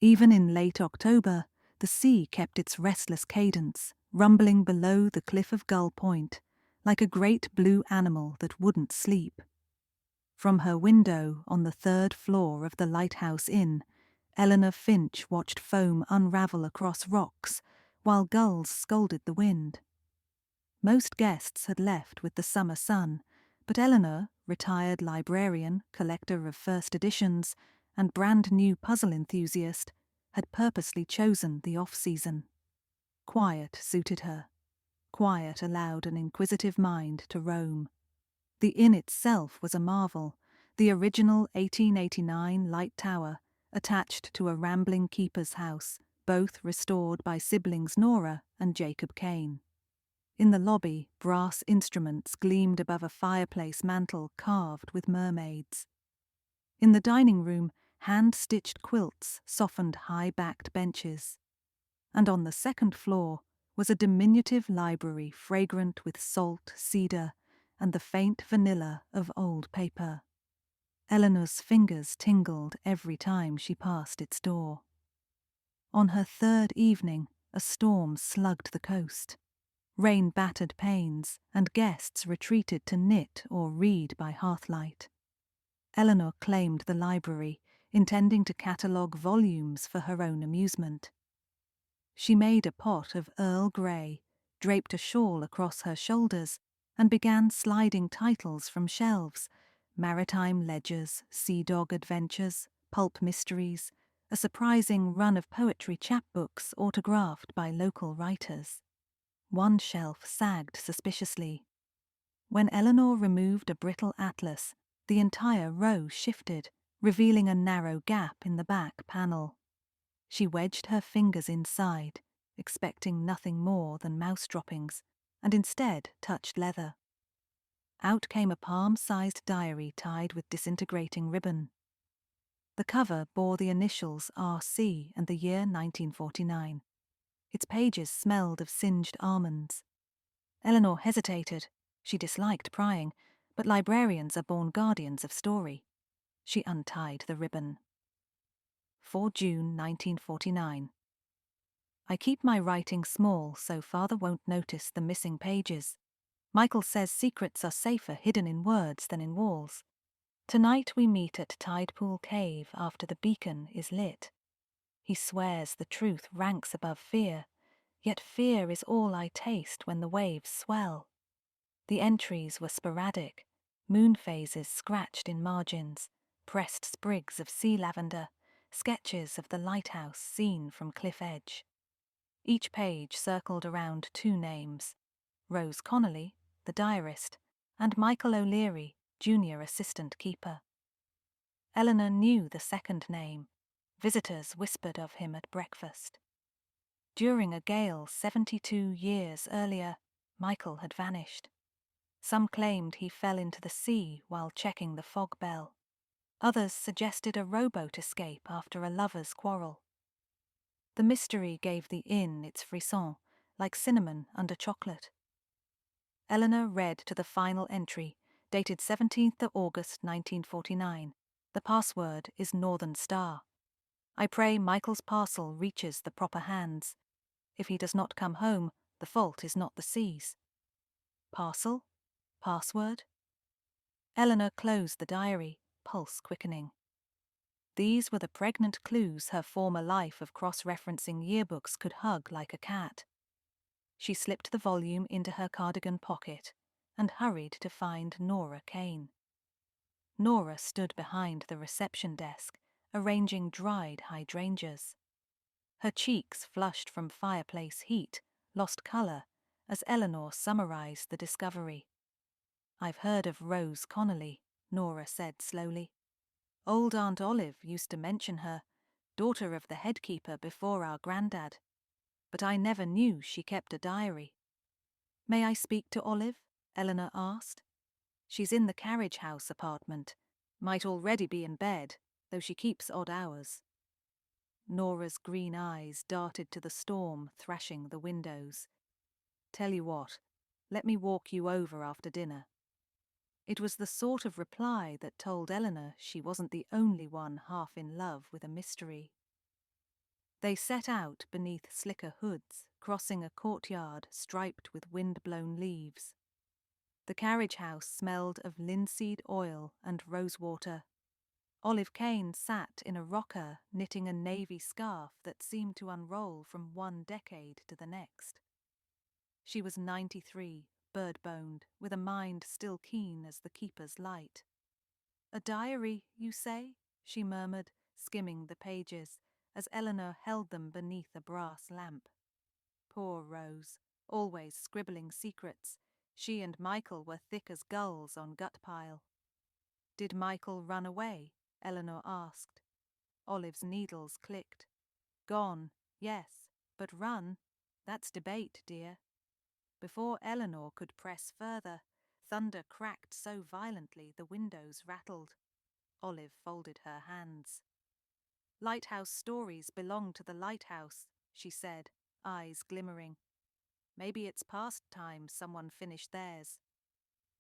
Even in late October, the sea kept its restless cadence, rumbling below the cliff of Gull Point, like a great blue animal that wouldn't sleep. From her window on the third floor of the Lighthouse Inn, Eleanor Finch watched foam unravel across rocks, while gulls scolded the wind. Most guests had left with the summer sun, but Eleanor, retired librarian, collector of first editions, and brand-new puzzle enthusiast, had purposely chosen the off-season. Quiet suited her. Quiet allowed an inquisitive mind to roam. The inn itself was a marvel, the original 1889 light tower, attached to a rambling keeper's house, both restored by siblings Nora and Jacob Kane. In the lobby, brass instruments gleamed above a fireplace mantel carved with mermaids. In the dining room, hand-stitched quilts softened high-backed benches. And on the second floor was a diminutive library fragrant with salt, cedar, and the faint vanilla of old paper. Eleanor's fingers tingled every time she passed its door. On her third evening, a storm slugged the coast. Rain battered panes, and guests retreated to knit or read by hearthlight. Eleanor claimed the library, intending to catalogue volumes for her own amusement. She made a pot of Earl Grey, draped a shawl across her shoulders, and began sliding titles from shelves: maritime ledgers, sea dog adventures, pulp mysteries, a surprising run of poetry chapbooks autographed by local writers. One shelf sagged suspiciously. When Eleanor removed a brittle atlas, the entire row shifted, revealing a narrow gap in the back panel. She wedged her fingers inside, expecting nothing more than mouse droppings, and instead touched leather. Out came a palm-sized diary tied with disintegrating ribbon. The cover bore the initials R.C. and the year 1949. Its pages smelled of singed almonds. Eleanor hesitated. She disliked prying, but librarians are born guardians of story. She untied the ribbon. 4 June 1949. I keep my writing small so father won't notice the missing pages. Michael says secrets are safer hidden in words than in walls. Tonight we meet at Tidepool Cave after the beacon is lit. He swears the truth ranks above fear, yet fear is all I taste when the waves swell. The entries were sporadic, moon phases scratched in margins, pressed sprigs of sea lavender, sketches of the lighthouse seen from cliff edge. Each page circled around two names: Rose Connolly, the diarist, and Michael O'Leary, junior assistant keeper. Eleanor knew the second name. Visitors whispered of him at breakfast. During a gale 72 years earlier, Michael had vanished. Some claimed he fell into the sea while checking the fog bell. Others suggested a rowboat escape after a lover's quarrel. The mystery gave the inn its frisson, like cinnamon under chocolate. Eleanor read to the final entry, dated 17th August 1949. The password is Northern Star. I pray Michael's parcel reaches the proper hands. If he does not come home, the fault is not the sea's. Parcel? Password? Eleanor closed the diary, pulse quickening. These were the pregnant clues her former life of cross-referencing yearbooks could hug like a cat. She slipped the volume into her cardigan pocket and hurried to find Nora Kane. Nora stood behind the reception desk, arranging dried hydrangeas. Her cheeks, flushed from fireplace heat, lost colour as Eleanor summarised the discovery. I've heard of Rose Connolly, Nora said slowly. Old Aunt Olive used to mention her, daughter of the headkeeper before our granddad. But I never knew she kept a diary. May I speak to Olive? Eleanor asked. She's in the carriage house apartment. Might already be in bed, though she keeps odd hours. Nora's green eyes darted to the storm thrashing the windows. Tell you what, let me walk you over after dinner. It was the sort of reply that told Eleanor she wasn't the only one half in love with a mystery. They set out beneath slicker hoods, crossing a courtyard striped with wind-blown leaves. The carriage house smelled of linseed oil and rosewater. Olive Kane sat in a rocker knitting a navy scarf that seemed to unroll from one decade to the next. She was 93, bird-boned, with a mind still keen as the keeper's light. "A diary, you say?" she murmured, skimming the pages, as Eleanor held them beneath a brass lamp. Poor Rose, always scribbling secrets. She and Michael were thick as gulls on gut pile. "Did Michael run away?" Eleanor asked. Olive's needles clicked. "Gone, yes, but run? That's debate, dear." Before Eleanor could press further, thunder cracked so violently the windows rattled. Olive folded her hands. "Lighthouse stories belong to the lighthouse," she said, eyes glimmering. "Maybe it's past time someone finished theirs."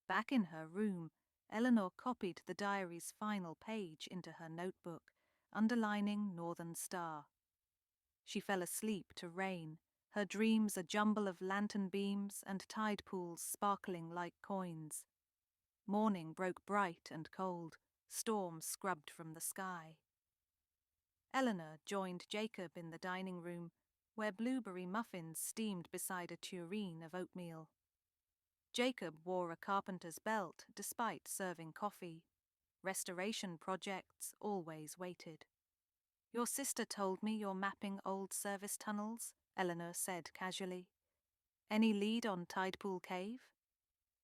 Back in her room, Eleanor copied the diary's final page into her notebook, underlining Northern Star. She fell asleep to rain, her dreams a jumble of lantern beams and tide pools sparkling like coins. Morning broke bright and cold, storm scrubbed from the sky. Eleanor joined Jacob in the dining room, where blueberry muffins steamed beside a tureen of oatmeal. Jacob wore a carpenter's belt despite serving coffee. Restoration projects always waited. "Your sister told me you're mapping old service tunnels," Eleanor said casually. "Any lead on Tidepool Cave?"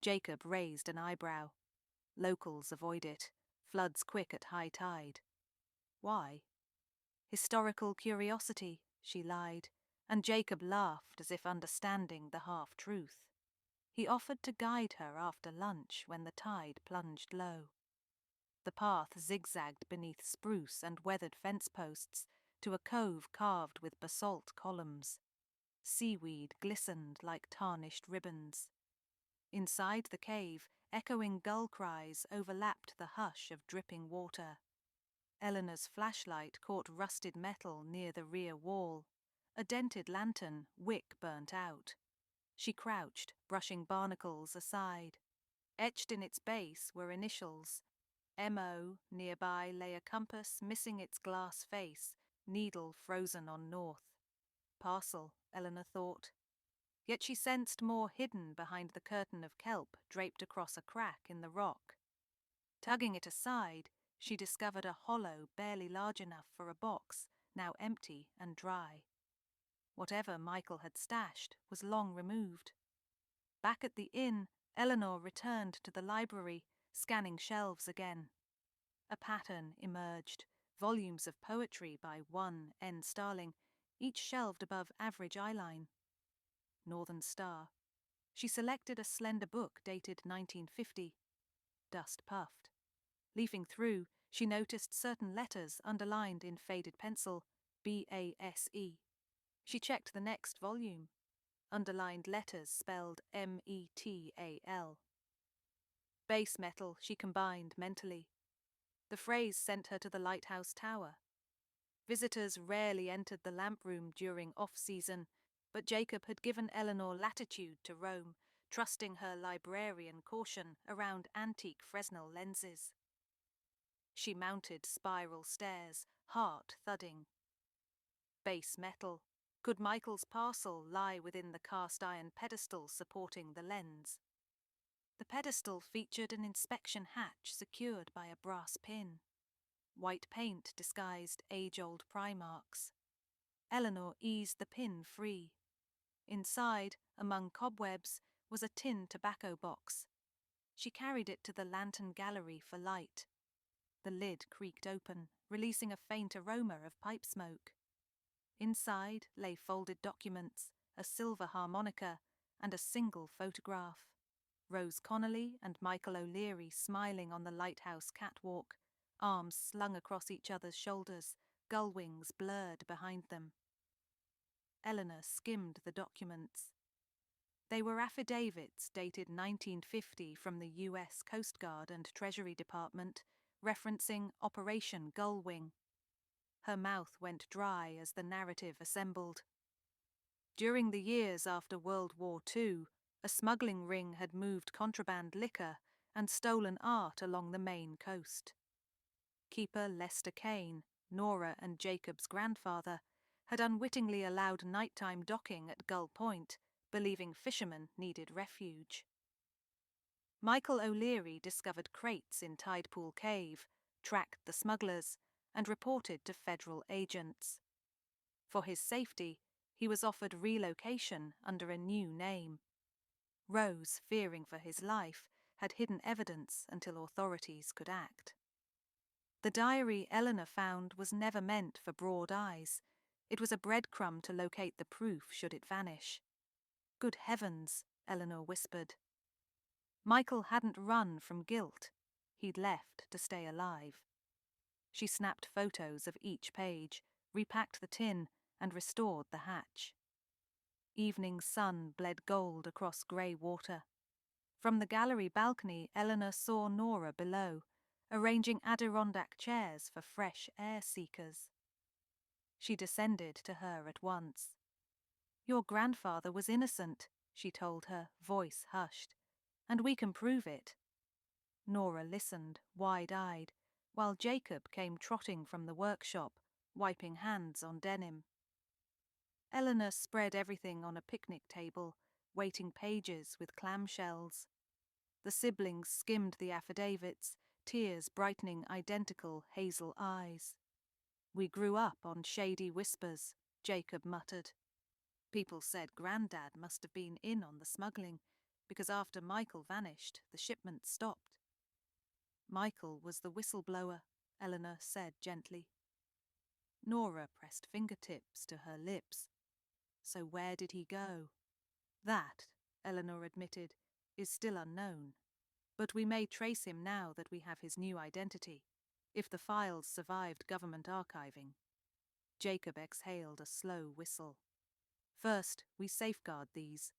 Jacob raised an eyebrow. "Locals avoid it. Floods quick at high tide." "Why?" "Historical curiosity," she lied, and Jacob laughed as if understanding the half-truth. He offered to guide her after lunch when the tide plunged low. The path zigzagged beneath spruce and weathered fence posts to a cove carved with basalt columns. Seaweed glistened like tarnished ribbons. Inside the cave, echoing gull cries overlapped the hush of dripping water. Eleanor's flashlight caught rusted metal near the rear wall. A dented lantern, wick burnt out. She crouched, brushing barnacles aside. Etched in its base were initials. M.O. Nearby lay a compass missing its glass face, needle frozen on north. Parcel, Eleanor thought. Yet she sensed more hidden behind the curtain of kelp draped across a crack in the rock. Tugging it aside, she discovered a hollow barely large enough for a box, now empty and dry. Whatever Michael had stashed was long removed. Back at the inn, Eleanor returned to the library, scanning shelves again. A pattern emerged, volumes of poetry by one N. Starling, each shelved above average eyeline. Northern Star. She selected a slender book dated 1950. Dust puffed. Leafing through, she noticed certain letters underlined in faded pencil, BASE. She checked the next volume. Underlined letters spelled METAL. Base metal she combined mentally. The phrase sent her to the lighthouse tower. Visitors rarely entered the lamp room during off-season, but Jacob had given Eleanor latitude to roam, trusting her librarian caution around antique Fresnel lenses. She mounted spiral stairs, heart thudding. Base metal. Could Michael's parcel lie within the cast-iron pedestal supporting the lens? The pedestal featured an inspection hatch secured by a brass pin. White paint disguised age-old pry marks. Eleanor eased the pin free. Inside, among cobwebs, was a tin tobacco box. She carried it to the lantern gallery for light. The lid creaked open, releasing a faint aroma of pipe smoke. Inside lay folded documents, a silver harmonica, and a single photograph. Rose Connolly and Michael O'Leary smiling on the lighthouse catwalk, arms slung across each other's shoulders, gull wings blurred behind them. Eleanor skimmed the documents. They were affidavits dated 1950 from the U.S. Coast Guard and Treasury Department, referencing Operation Gullwing. Her mouth went dry as the narrative assembled. During the years after World War II, a smuggling ring had moved contraband liquor and stolen art along the Maine coast. Keeper Lester Kane, Nora and Jacob's grandfather, had unwittingly allowed nighttime docking at Gull Point, believing fishermen needed refuge. Michael O'Leary discovered crates in Tidepool Cave, tracked the smugglers, and reported to federal agents. For his safety, he was offered relocation under a new name. Rose, fearing for his life, had hidden evidence until authorities could act. The diary Eleanor found was never meant for broad eyes. It was a breadcrumb to locate the proof should it vanish. Good heavens, Eleanor whispered. Michael hadn't run from guilt. He'd left to stay alive. She snapped photos of each page, repacked the tin, and restored the hatch. Evening sun bled gold across grey water. From the gallery balcony, Eleanor saw Nora below, arranging Adirondack chairs for fresh air seekers. She descended to her at once. "Your grandfather was innocent," she told her, voice hushed, "and we can prove it." Nora listened, wide-eyed, while Jacob came trotting from the workshop, wiping hands on denim. Eleanor spread everything on a picnic table, weighting pages with clamshells. The siblings skimmed the affidavits, tears brightening identical hazel eyes. "We grew up on shady whispers," Jacob muttered. "People said Grandad must have been in on the smuggling, because after Michael vanished, the shipment stopped." "Michael was the whistleblower," Eleanor said gently. Nora pressed fingertips to her lips. "So where did he go?" "That," Eleanor admitted, "is still unknown. But we may trace him now that we have his new identity, if the files survived government archiving." Jacob exhaled a slow whistle. "First, we safeguard these."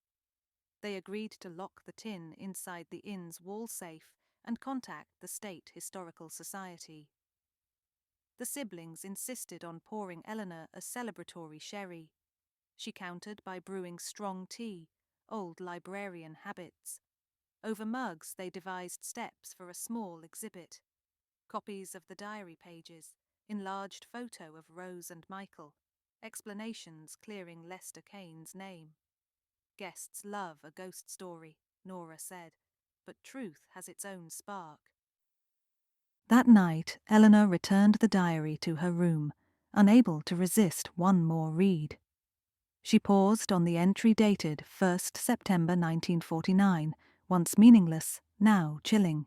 They agreed to lock the tin inside the inn's wall safe and contact the State Historical Society. The siblings insisted on pouring Eleanor a celebratory sherry. She countered by brewing strong tea, old librarian habits. Over mugs they devised steps for a small exhibit. Copies of the diary pages, enlarged photo of Rose and Michael, explanations clearing Lester Kane's name. "Guests love a ghost story," Nora said, "but truth has its own spark." That night, Eleanor returned the diary to her room, unable to resist one more read. She paused on the entry dated 1st September 1949, once meaningless, now chilling.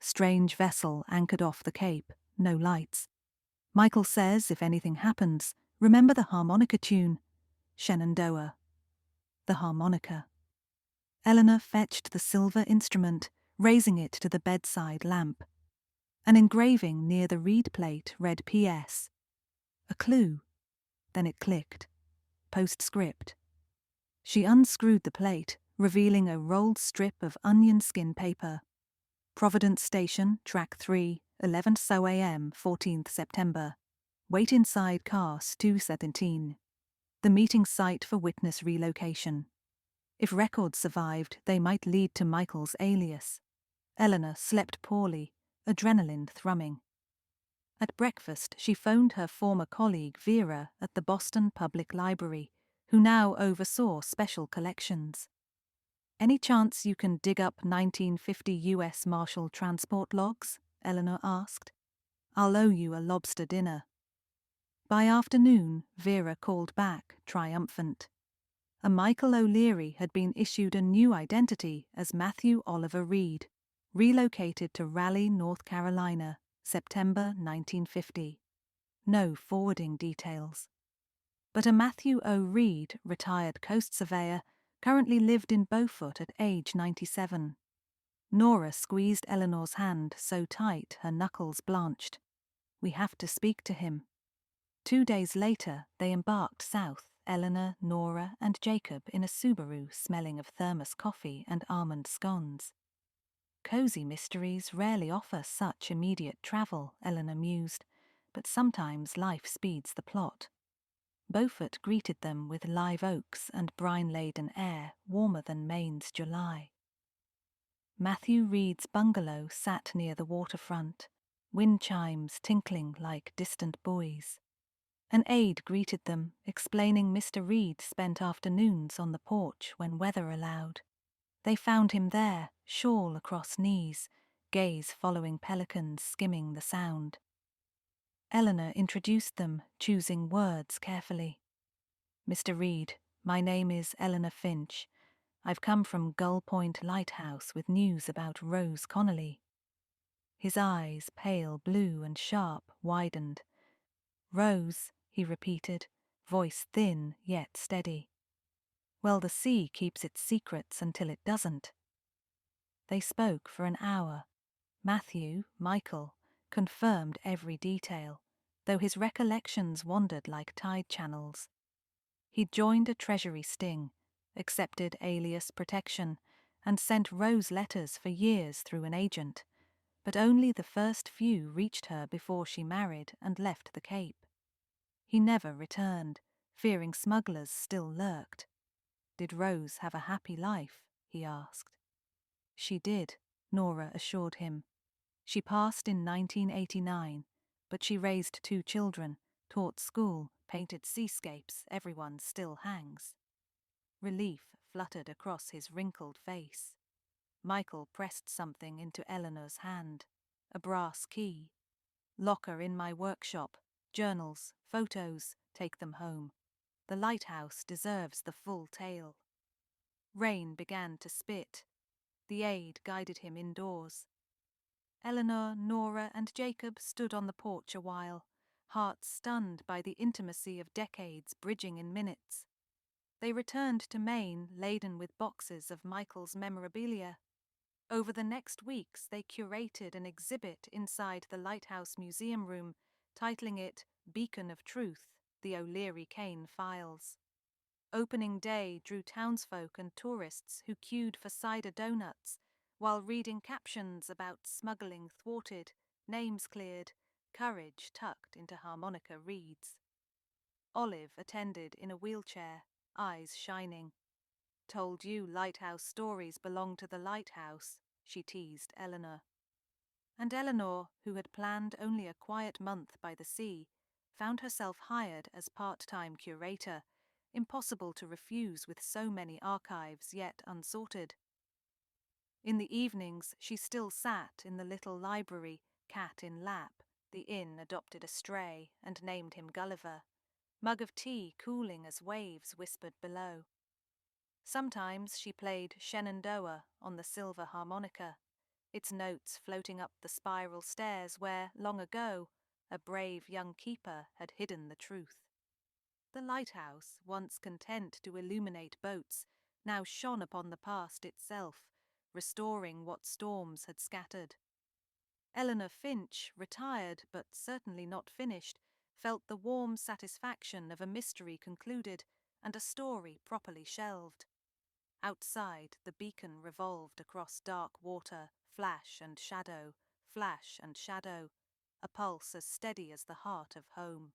Strange vessel anchored off the Cape, no lights. Michael says if anything happens, remember the harmonica tune, Shenandoah. The harmonica. Eleanor fetched the silver instrument, raising it to the bedside lamp. An engraving near the reed plate read P.S. A clue. Then it clicked. Postscript. She unscrewed the plate, revealing a rolled strip of onion skin paper. Providence Station, Track 3, 11 so a.m., 14th September. Wait inside car 217. The meeting site for witness relocation. If records survived, they might lead to Michael's alias. Eleanor slept poorly, adrenaline thrumming. At breakfast, she phoned her former colleague Vera at the Boston Public Library, who now oversaw special collections. "Any chance you can dig up 1950 U.S. Marshal transport logs?" Eleanor asked. "I'll owe you a lobster dinner." By afternoon, Vera called back, triumphant. A Michael O'Leary had been issued a new identity as Matthew Oliver Reed, relocated to Raleigh, North Carolina, September 1950. No forwarding details. But a Matthew O. Reed, retired coast surveyor, currently lived in Beaufort at age 97. Nora squeezed Eleanor's hand so tight her knuckles blanched. "We have to speak to him." 2 days later, they embarked south, Eleanor, Nora, and Jacob in a Subaru smelling of thermos coffee and almond scones. Cozy mysteries rarely offer such immediate travel, Eleanor mused, but sometimes life speeds the plot. Beaufort greeted them with live oaks and brine-laden air warmer than Maine's July. Matthew Reed's bungalow sat near the waterfront, wind chimes tinkling like distant buoys. An aide greeted them, explaining Mr. Reed spent afternoons on the porch when weather allowed. They found him there, shawl across knees, gaze following pelicans skimming the sound. Eleanor introduced them, choosing words carefully. Mr. Reed, my name is Eleanor Finch. I've come from Gull Point Lighthouse with news about Rose Connolly. His eyes, pale blue and sharp, widened. Rose, he repeated, voice thin yet steady. Well, the sea keeps its secrets until it doesn't. They spoke for an hour. Matthew, Michael, confirmed every detail, though his recollections wandered like tide channels. He'd joined a treasury sting, accepted alias protection, and sent Rose letters for years through an agent, but only the first few reached her before she married and left the Cape. He never returned, fearing smugglers still lurked. Did Rose have a happy life? He asked. She did, Nora assured him. She passed in 1989, but she raised 2 children, taught school, painted seascapes everyone still hangs. Relief fluttered across his wrinkled face. Michael pressed something into Eleanor's hand, a brass key. Locker in my workshop, journals, photos, take them home. The lighthouse deserves the full tale. Rain began to spit. The aide guided him indoors. Eleanor, Nora, and Jacob stood on the porch a while, hearts stunned by the intimacy of decades bridging in minutes. They returned to Maine laden with boxes of Michael's memorabilia. Over the next weeks, they curated an exhibit inside the Lighthouse Museum room, titling it Beacon of Truth, the O'Leary Kane Files. Opening day drew townsfolk and tourists who queued for cider donuts while reading captions about smuggling thwarted, names cleared, courage tucked into harmonica reeds. Olive attended in a wheelchair, eyes shining. Told you lighthouse stories belong to the lighthouse, she teased Eleanor. And Eleanor, who had planned only a quiet month by the sea, found herself hired as part-time curator, impossible to refuse with so many archives yet unsorted. In the evenings, she still sat in the little library, cat in lap. The inn adopted a stray and named him Gulliver. Mug of tea cooling as waves whispered below. Sometimes she played Shenandoah on the silver harmonica, its notes floating up the spiral stairs where, long ago, a brave young keeper had hidden the truth. The lighthouse, once content to illuminate boats, now shone upon the past itself, restoring what storms had scattered. Eleanor Finch, retired but certainly not finished, felt the warm satisfaction of a mystery concluded and a story properly shelved. Outside, the beacon revolved across dark water, flash and shadow, a pulse as steady as the heart of home.